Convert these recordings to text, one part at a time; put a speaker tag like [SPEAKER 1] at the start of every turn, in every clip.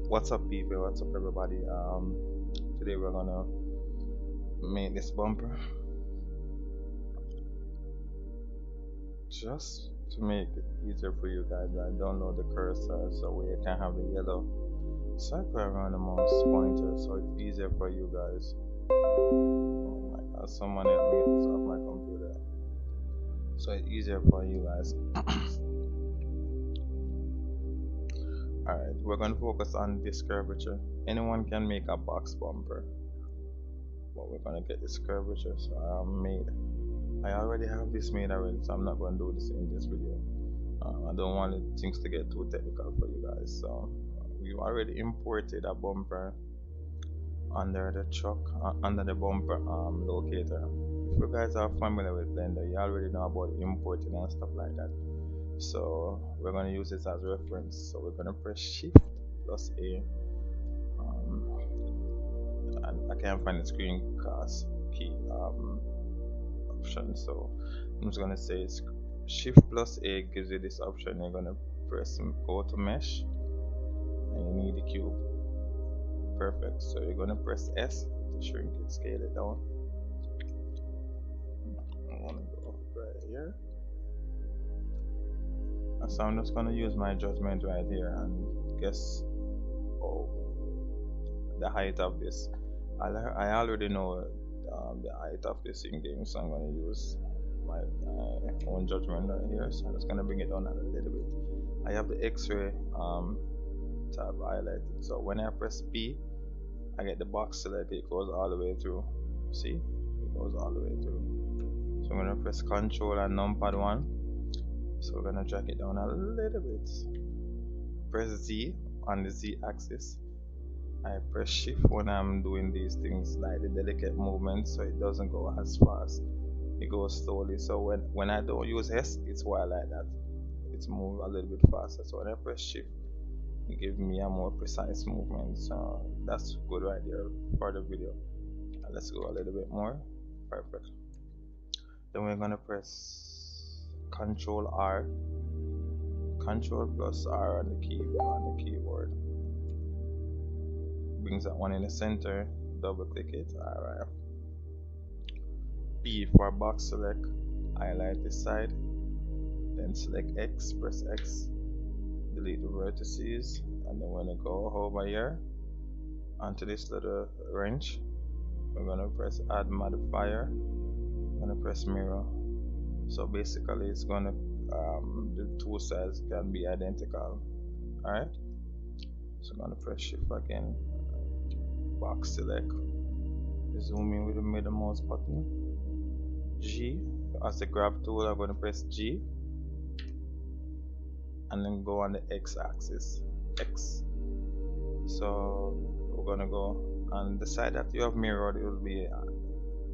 [SPEAKER 1] What's up, people? What's up, everybody? Today we're gonna make this bumper just to make it easier for you guys. I download the cursor so we can have the yellow circle around the mouse pointer, so it's easier for you guys. Oh my God! Someone help me get this off my computer, so it's easier for you guys. Alright, we're gonna focus on this curvature. Anyone can make a box bumper, but we're gonna get this curvature. So I already have this made already, so I'm not going to do this in this video. I don't want things to get too technical for you guys. So we've already imported a bumper under the truck, under the bumper locator. If you guys are familiar with Blender, you already know about importing and stuff like that. So we're going to use this as reference. So we're going to press Shift plus A. And I can't find the screencast key option, so I'm just gonna say Shift plus A gives you this option. You're gonna press go to mesh and you need the cube. Perfect. So you're gonna press S to shrink it, scale it down. I wanna go right here. And so I'm just gonna use my judgment right here and guess the height of this. I already know the height of this in game, so I'm going to use my own judgment right here. So I'm just going to bring it down a little bit. I have the X-ray tab highlighted, so when I press B, I get the box select. It goes all the way through. See, it goes all the way through. So I'm going to press Control and numpad 1. So we're going to drag it down a little bit. Press Z on the Z axis. I press Shift when I'm doing these things like the delicate movement, so it doesn't go as fast. It goes slowly. So when I don't use S, it's why I like that. It's move a little bit faster. So when I press Shift, it gives me a more precise movement. So that's good right there for the video. Let's go a little bit more. Perfect. Then we're gonna press Control R, Control plus R on the keyboard. Brings that one in the center, double click it. Alright. B for box select, highlight this side, then select X, press X, delete the vertices, and then we're gonna go over here onto this little wrench. We're gonna press add modifier, we're gonna press mirror. So basically it's gonna the two sides can be identical. Alright. So I'm gonna press Shift again. Box select, zoom in with the middle mouse button, G as the grab tool. I'm going to press G and then go on the X axis, X. So we're going to go on the side that you have mirrored. It will be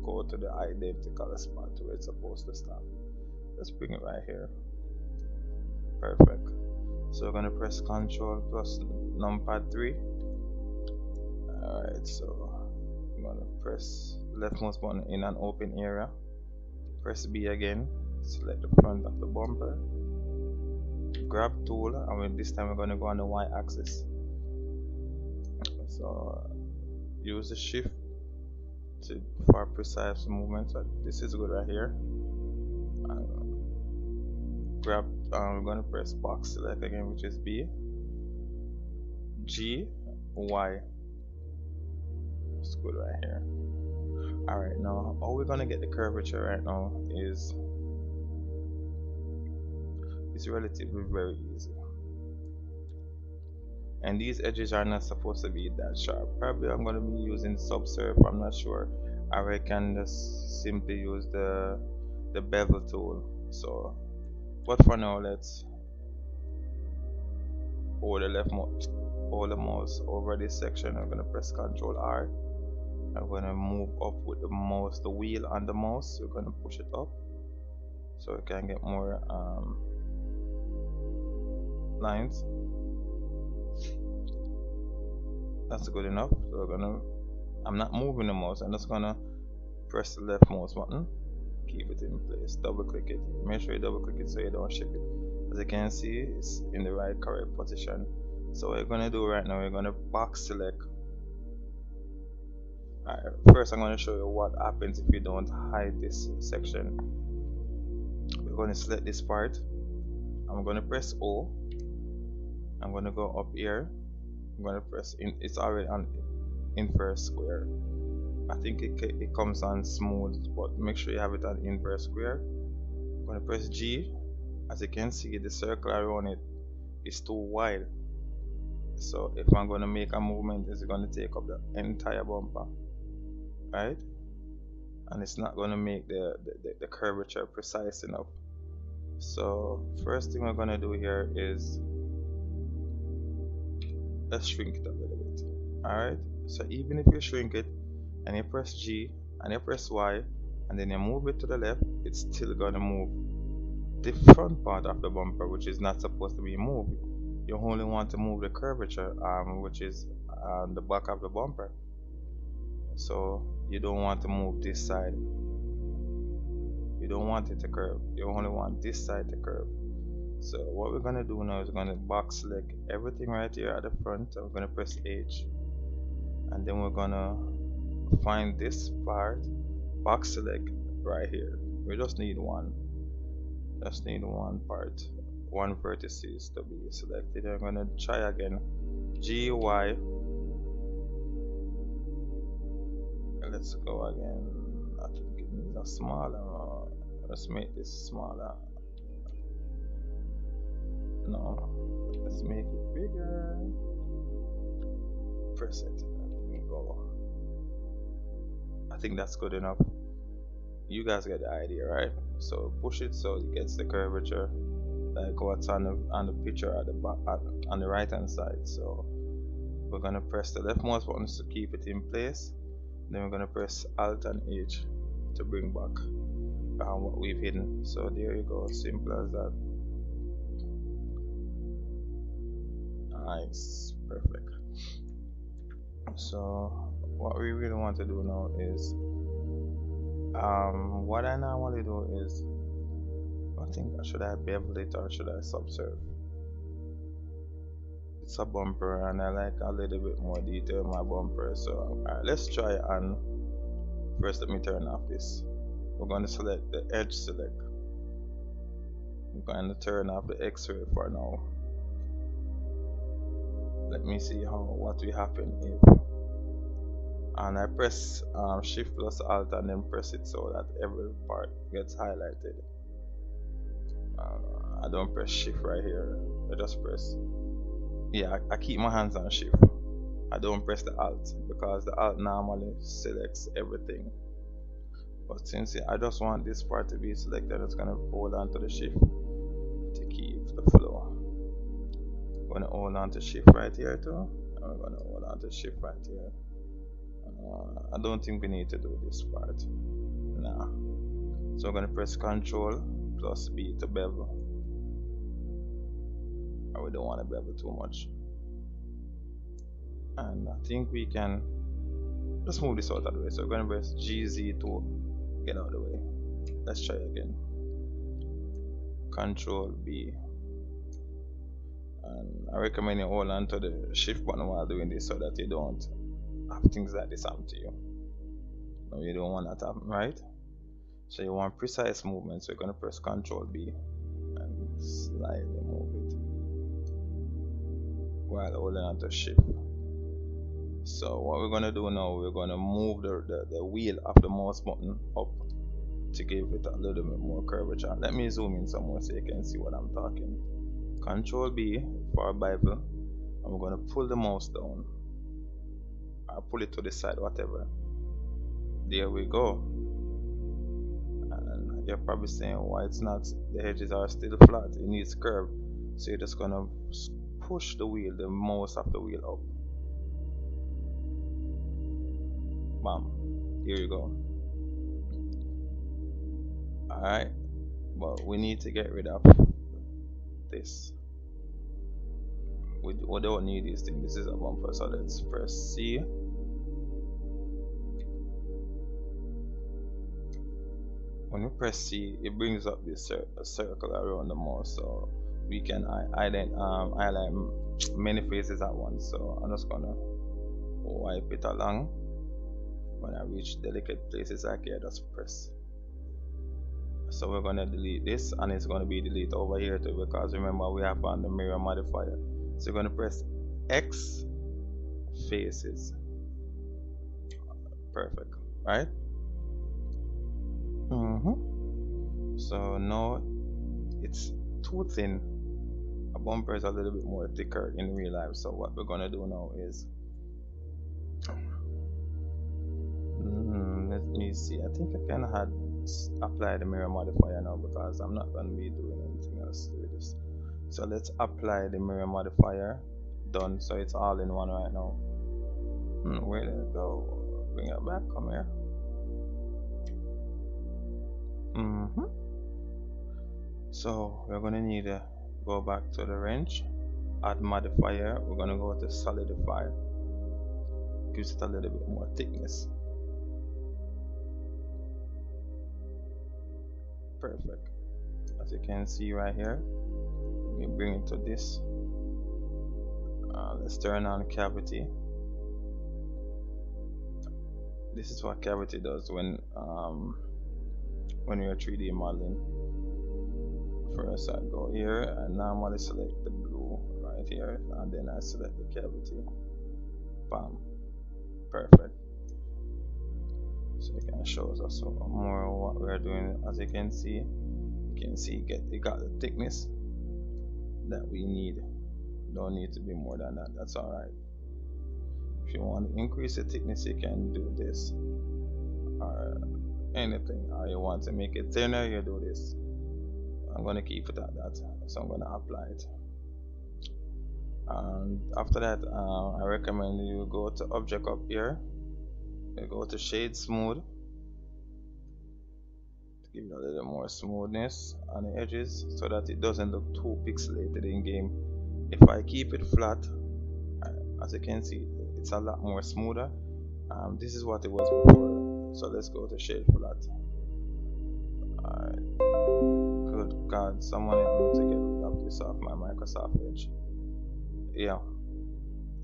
[SPEAKER 1] go to the identical spot where it's supposed to stop. Let's bring it right here. Perfect. So we're going to press Control plus numpad 3. Alright, so I'm gonna press left mouse button in an open area, press B again, select the front of the bumper, grab tool, and this time we're gonna go on the Y axis. So use the Shift for precise movement. So this is good right here. Grab, we're gonna press box select again, which is B, G, Y. It's good right here. Alright, now all we're gonna get the curvature right now is it's relatively very easy. And these edges are not supposed to be that sharp. Probably I'm gonna be using subsurf, I'm not sure. Or I can just simply use the bevel tool. So but for now let's hold the mouse over this section. I'm gonna press Control R. I'm going to move up with the mouse, the wheel on the mouse. We're going to push it up so we can get more lines. That's good enough. So I'm not moving the mouse, I'm just gonna press the left mouse button, keep it in place, double click it, make sure you double click it so you don't shake it. As you can see, it's in the right correct position. So what we're gonna do right now, we're gonna box select. Alright, first I'm gonna show you what happens if you don't hide this section. We're gonna select this part. I'm gonna press O. I'm gonna go up here. I'm gonna press in. It's already on inverse square. I think it comes on smooth, but make sure you have it on inverse square. I'm gonna press G. As you can see, the circle around it is too wide. So if I'm gonna make a movement, it's gonna take up the entire bumper, right? And it's not gonna make the curvature precise enough. So first thing we're gonna do here is let's shrink it a little bit. Alright, so even if you shrink it and you press G and you press Y and then you move it to the left, it's still gonna move the front part of the bumper, which is not supposed to be moved. You only want to move the curvature which is on the back of the bumper. So you don't want to move this side. You don't want it to curve. You only want this side to curve. So what we're gonna do now is we're gonna box select everything right here at the front. So we're gonna press H, and then we're gonna find this part, box select right here. We just need one. Just need one part, one vertices to be selected. I'm gonna try again. G Y. Let's go again. I think it needs a smaller. Let's make this smaller. No, let's make it bigger. Press it and go. I think that's good enough. You guys get the idea, right? So push it so it gets the curvature like what's on the picture at the back, on the right hand side. So we're gonna press the leftmost button to keep it in place. Then we're gonna press Alt and H to bring back what we've hidden. So there you go, simple as that. Nice, perfect. So what we really want to do now is what I normally do is I think should I bevel it or should I subserve? It's a bumper and I like a little bit more detail in my bumper. So alright, let's try and first let me turn off this. We're going to select the edge select. I'm going to turn off the X-ray for now. Let me see what will happen if, and I press Shift plus Alt and then press it so that every part gets highlighted. I don't press Shift right here. I just press. Yeah, I keep my hands on Shift. I don't press the Alt because the Alt normally selects everything. But since I just want this part to be selected, it's gonna hold on to the Shift to keep the flow. I'm gonna hold on to Shift right here too. And we're gonna hold on to Shift right here. I don't think we need to do this part. Nah. So we're gonna press Control plus B to bevel. We don't want to bevel too much. And I think we can just move this out of the way. So we're gonna press GZ to get out of the way. Let's try again. Control B. And I recommend you hold on to the Shift button while doing this so that you don't have things like this happen to you. No, you don't want that to happen, right? So you want precise movement, so you're going to press Control B and slightly move it while holding on to Shift. So what we're going to do now, we're going to move the wheel of the mouse button up to give it a little bit more curvature. Let me zoom in some more so you can see what I'm talking. Control B for bevel, and we're going to pull the mouse down. I'll pull it to the side, whatever. There we go. And you're probably saying why it's not, the edges are still flat, it needs curve. So you're just gonna push the wheel, the mouse of the wheel up. Bam. Here you go. Alright. But we need to get rid of this. We don't need these things. This is a bumper, so let's press C. When we press C, it brings up this circle around the mouse. So we can highlight many faces at once. So I'm just gonna wipe it along. When I reach delicate places like here, just press. So we're gonna delete this, and it's gonna be deleted over here too, because remember we have on the mirror modifier. So you're gonna press X faces. Perfect, right? So now it's too thin. A bumper is a little bit more thicker in real life. So what we're gonna do now is, let me see. I think I can apply the mirror modifier now, because I'm not gonna be doing anything else with this. So let's apply the mirror modifier. Done. So it's all in one right now. Where did it go? Bring it back. Come here. So we're gonna need to go back to the range, add modifier. We're gonna go to solidify. Gives it a little bit more thickness. Perfect. As you can see right here, let me bring it to this. Let's turn on cavity. This is what cavity does when you're 3D modeling. First I go here and normally select the blue right here, and then I select the cavity. Bam. Perfect. So it can show us more what we're doing. As you can see, it got the thickness that we need. Don't need to be more than that. That's alright. If you want to increase the thickness, you can do this or anything. Or you want to make it thinner, you do this. I'm going to keep it at that, so I'm going to apply it. And after that, I recommend you go to object up here, you go to shade smooth to give it a little more smoothness on the edges, so that it doesn't look too pixelated in game. If I keep it flat, as you can see, it's a lot more smoother. This is what it was before. So let's go to shade flat. Alright. Good God, someone help me to get rid of this off my Microsoft Edge. Yeah.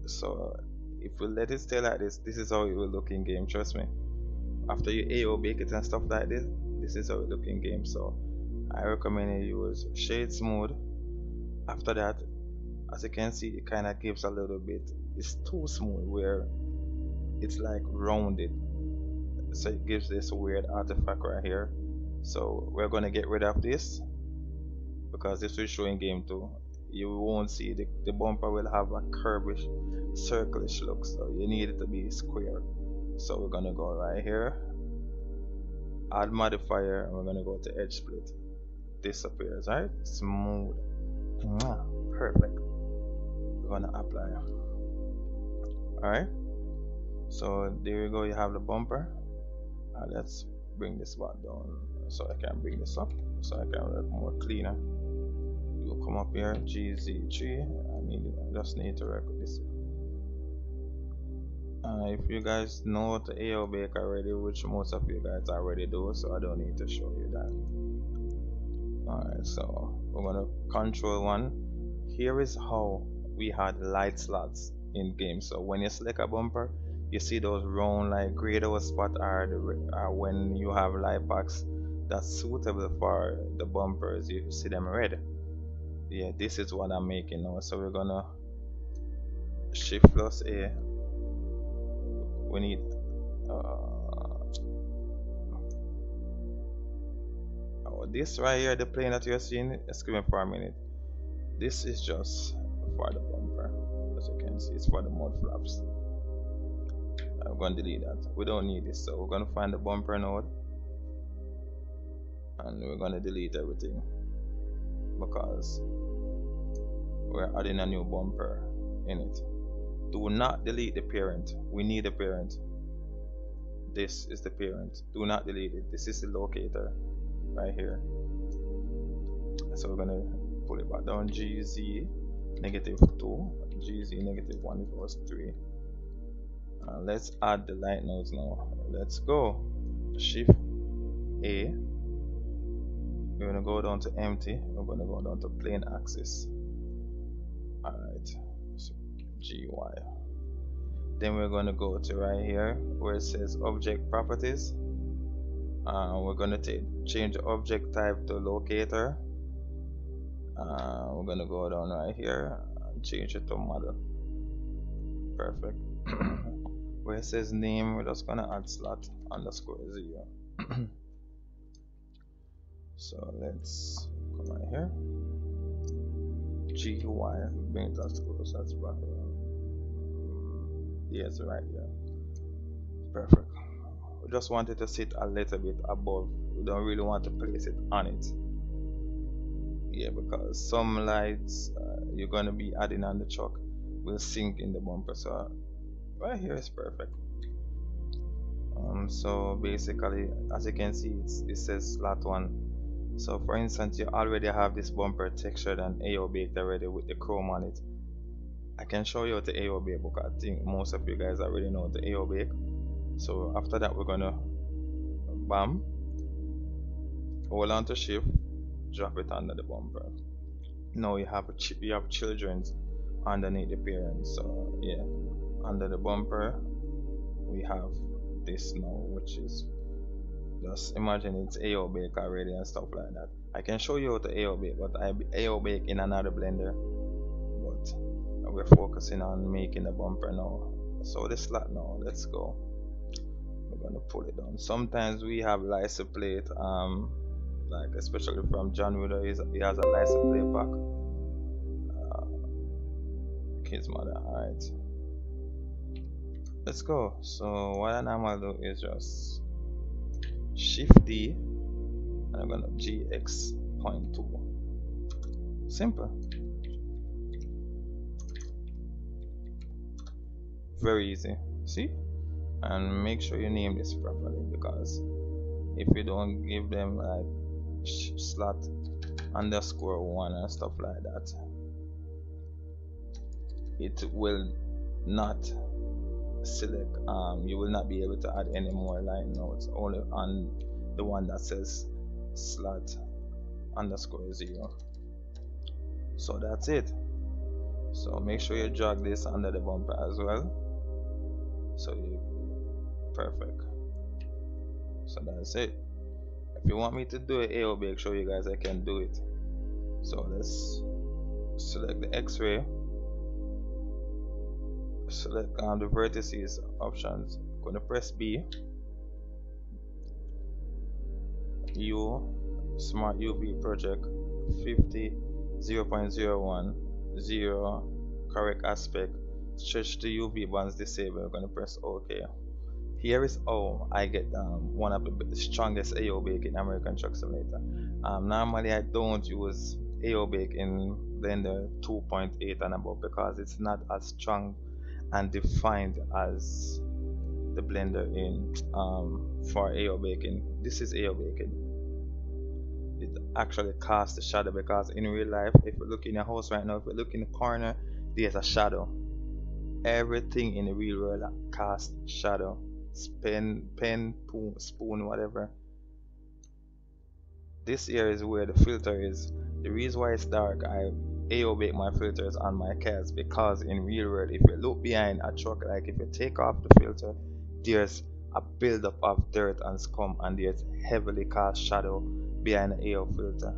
[SPEAKER 1] So if we let it stay like this, this is how it will look in game, trust me. After you AO bake it and stuff like this, this is how it look in game. So I recommend you use shade smooth. After that, as you can see, it kind of gives a little bit, it's too smooth where it's like rounded, so it gives this weird artifact right here. So we're going to get rid of this, because this will show in game too. You won't see the bumper will have a curvish, circlish look, so you need it to be square. So we're going to go right here, add modifier, and we're going to go to edge split. Disappears, right? Smooth. Perfect. We're going to apply. Alright, so there you go, you have the bumper. Let's bring this back down so I can bring this up, so I can work more cleaner. You come up here, GZ3. I just need to record this. If you guys know how to AO bake already, which most of you guys already do, so I don't need to show you that. Alright, so we're gonna control one. Here is how we had light slots in game. So when you select a bumper, you see those round like grado spot are when you have light packs that's suitable for the bumpers, you see them red. Yeah, this is what I'm making now. So we're gonna shift plus A. We need this right here, the plane that you're seeing. Excuse me for a minute. This is just for the bumper. As you can see, it's for the mud flaps. I'm going to delete that. We don't need this, so we're going to find the bumper node, and we're going to delete everything, because we're adding a new bumper in it. Do not delete the parent. We need a parent. This is the parent. Do not delete it. This is the locator right here. So we're going to pull it back down. GZ -2, GZ -1 equals 3. Let's add the light nodes now. Let's go. Shift A. we're gonna go down to empty. We're gonna go down to plane axis. Alright, so GY. Then we're gonna go to right here where it says object properties. We're gonna change the object type to locator. We're gonna go down right here and change it to model. Perfect. Where it says name, we're just gonna add slot underscore 0. So let's come right here. GUI, bring it as close as possible. Yes, right here. Perfect. We just want it to sit a little bit above. We don't really want to place it on it. Yeah, because some lights you're gonna be adding on the truck will sink in the bumper. So right here is perfect. So basically, as you can see, it says slot 1. So for instance, you already have this bumper textured and AO baked already with the chrome on it. I can show you how to AO bake because I think most of you guys already know how to AO bake. So after that, we're gonna bam, hold on to shift, drop it under the bumper. Now you have children's underneath the parents. So yeah, under the bumper we have this now, which is just imagine it's AO bake already and stuff like that. I can show you how to AO bake, but I AO bake in another blender. But we're focusing on making the bumper now. So the slot now, let's go. We're gonna pull it down. Sometimes we have license plate, like especially from John Wheeler, he has a license plate pack. Kids mother, alright. Let's go. So what I normally do is just Shift D and I'm gonna GX.2. Simple. Very easy. See? And make sure you name this properly, because if you don't give them like slot underscore 1 and stuff like that, it will not select, you will not be able to add any more line notes, only on the one that says slot underscore 0. So that's it. So make sure you drag this under the bumper as well. So you perfect. So that's it. If you want me to do an AO bake, show you guys I can do it. So let's select the X-ray, select the vertices options. I'm gonna press B. Smart UV project 50 0.01 0 correct aspect, stretch the UV bands disabled. I'm gonna press OK. Here is how I get one of the strongest AO bake in American Truck Simulator. Normally I don't use AO bake in Blender 2.8 and above because it's not as strong and defined as the blender in for AO baking. This is AO baking. It actually casts the shadow, because in real life, if you look in your house right now, if you look in the corner, there's a shadow. Everything in the real world casts shadow. Pen, spoon, whatever. This here is where the filter is. The reason why it's dark, I AO bake my filters on my cats, because in real world, if you look behind a truck, like if you take off the filter, there's a buildup of dirt and scum, and there's heavily cast shadow behind the air filter,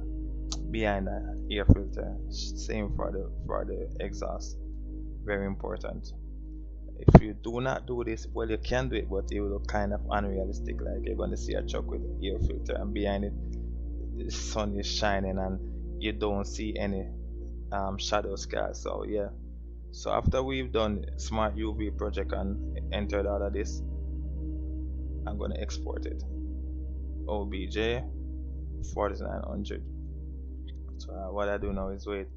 [SPEAKER 1] behind the air filter. Same for the exhaust. Very important. If you do not do this, well, you can do it, but it will look kind of unrealistic. Like you're gonna see a truck with an air filter, and behind it, the sun is shining, and you don't see any shadow scars. So yeah. So after we've done Smart UV project and entered all of this, I'm gonna export it. OBJ 4900. So what I do now is wait.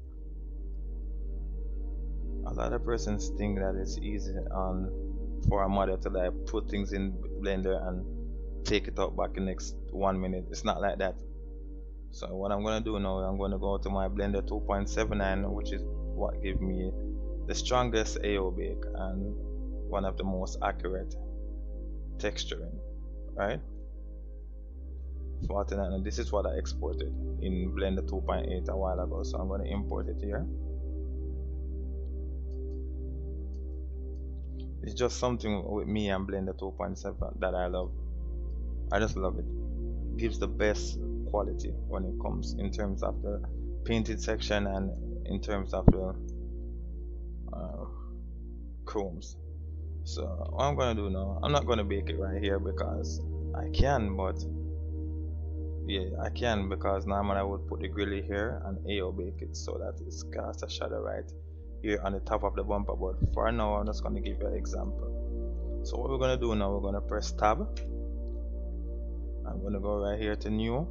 [SPEAKER 1] A lot of persons think that it's easy for a model to like put things in Blender and take it out back in next 1 minute. It's not like that. So what I'm gonna do now, I'm gonna go to my Blender 2.79, which is what gives me the strongest AO bake and one of the most accurate texturing, right? 49, and this is what I exported in Blender 2.8 a while ago, so I'm going to import it here. It's just something with me and Blender 2.7 that I love. I just love it. Gives the best quality when it comes in terms of the painted section and in terms of the chromes. So what I'm gonna do now, I'm not gonna bake it right here because I can, but yeah, I can, because normally I would put the grilly here and AO bake it so that it's cast a shadow right here on the top of the bumper. But for now, I'm just gonna give you an example. So what we're gonna do now, we're gonna press tab. I'm gonna go right here to new,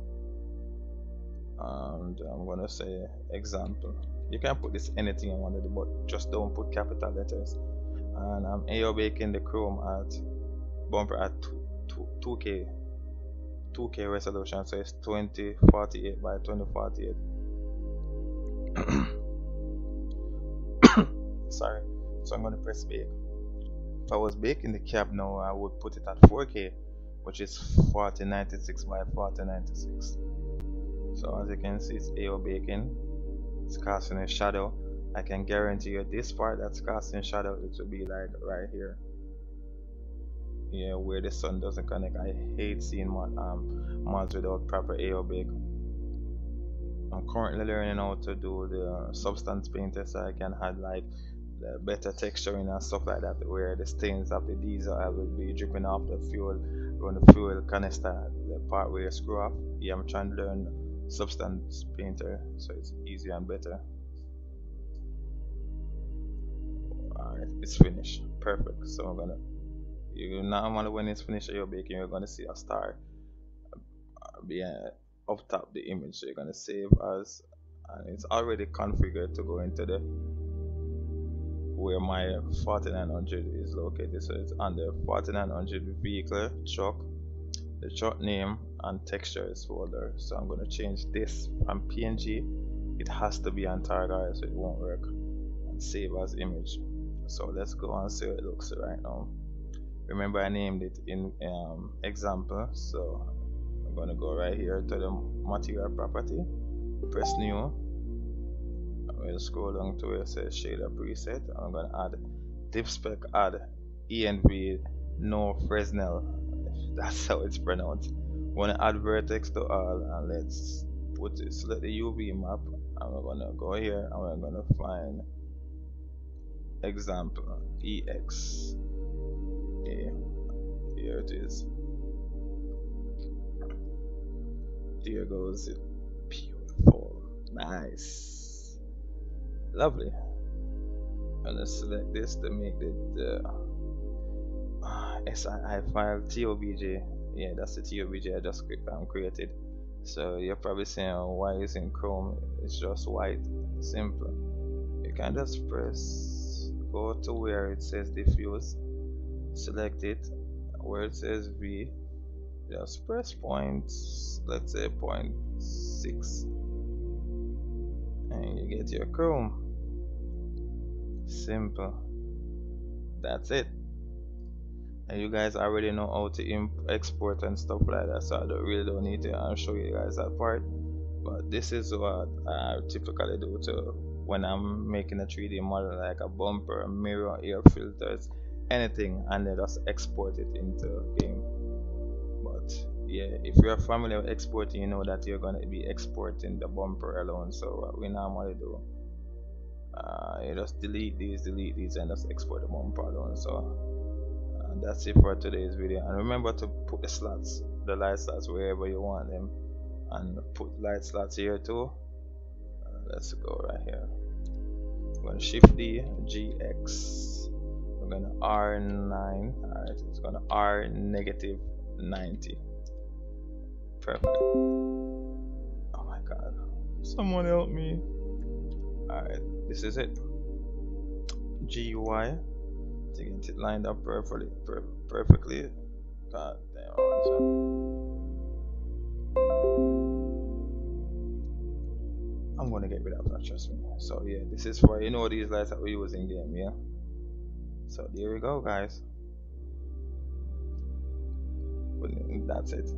[SPEAKER 1] and I'm gonna say example. You can put this anything you want to do, but just don't put capital letters. And I'm AO baking the chrome at bumper at 2K resolution, so it's 2048 by 2048. Sorry. So I'm gonna press bake. If I was baking the cab now, I would put it at 4K, which is 4096 by 4096. So as you can see, it's AO baking. It's casting a shadow. I can guarantee you this part that's casting shadow, it will be like right here. Yeah, where the sun doesn't connect. I hate seeing mods without proper AO bake. I'm currently learning how to do the substance painter, so I can add like the better texturing and stuff like that, where the stains of the diesel oil will be dripping off the fuel when the fuel canister, the part where you screw off. Yeah, I'm trying to learn substance painter so it's easier and better. Alright, it's finished. Perfect. So I'm gonna, you normally when it's finished your baking, you're gonna see a star being up top the image. So you're gonna save as, and it's already configured to go into the where my 4900 is located. So it's under 4900 vehicle truck, the truck name and textures folder. So I'm gonna change this from PNG. It has to be on target, so it won't work, and save as image. So let's go and see how it looks right now. Remember I named it in example, so I'm gonna go right here to the material property, press new. I'm gonna scroll down to where it says shader preset. I'm gonna add diff spec, add env no Fresnel. That's how it's pronounced. I'm gonna add vertex to all, and let's put it, select the UV map, and we're gonna go here and we're gonna find example ex. Yeah, here it is. There goes it. Beautiful. Nice. Lovely. I'm gonna select this to make it the SII file TOBJ. Yeah, that's the TOBJ I just created. So you're probably saying, oh, why is in Chrome it's just white? Simple. You can just press, go to where it says diffuse, select it, where it says V, just press points, let's say 0.6, and you get your Chrome. Simple. That's it. And you guys already know how to export and stuff like that, so I don't need to show you guys that part. But this is what I typically do to when I'm making a 3D model, like a bumper, a mirror, air filters, anything, and then just export it into game. But yeah, if you're familiar with exporting, you know that you're gonna be exporting the bumper alone. So what we normally do, you just delete these, and just export the bumper alone. So that's it for today's video. And remember to put the slots, the light slots, wherever you want them, and put light slots here too. Let's go right here. We're gonna shift D, GX. We're gonna R9. Alright, it's gonna R negative 90. Perfect. Oh my god. Someone help me. Alright, this is it. GUI. To get it lined up perfectly. God damn. I'm gonna get rid of that, trust me. So yeah, this is for, you know, these lights that we use in game, yeah. So there we go, guys. But that's it.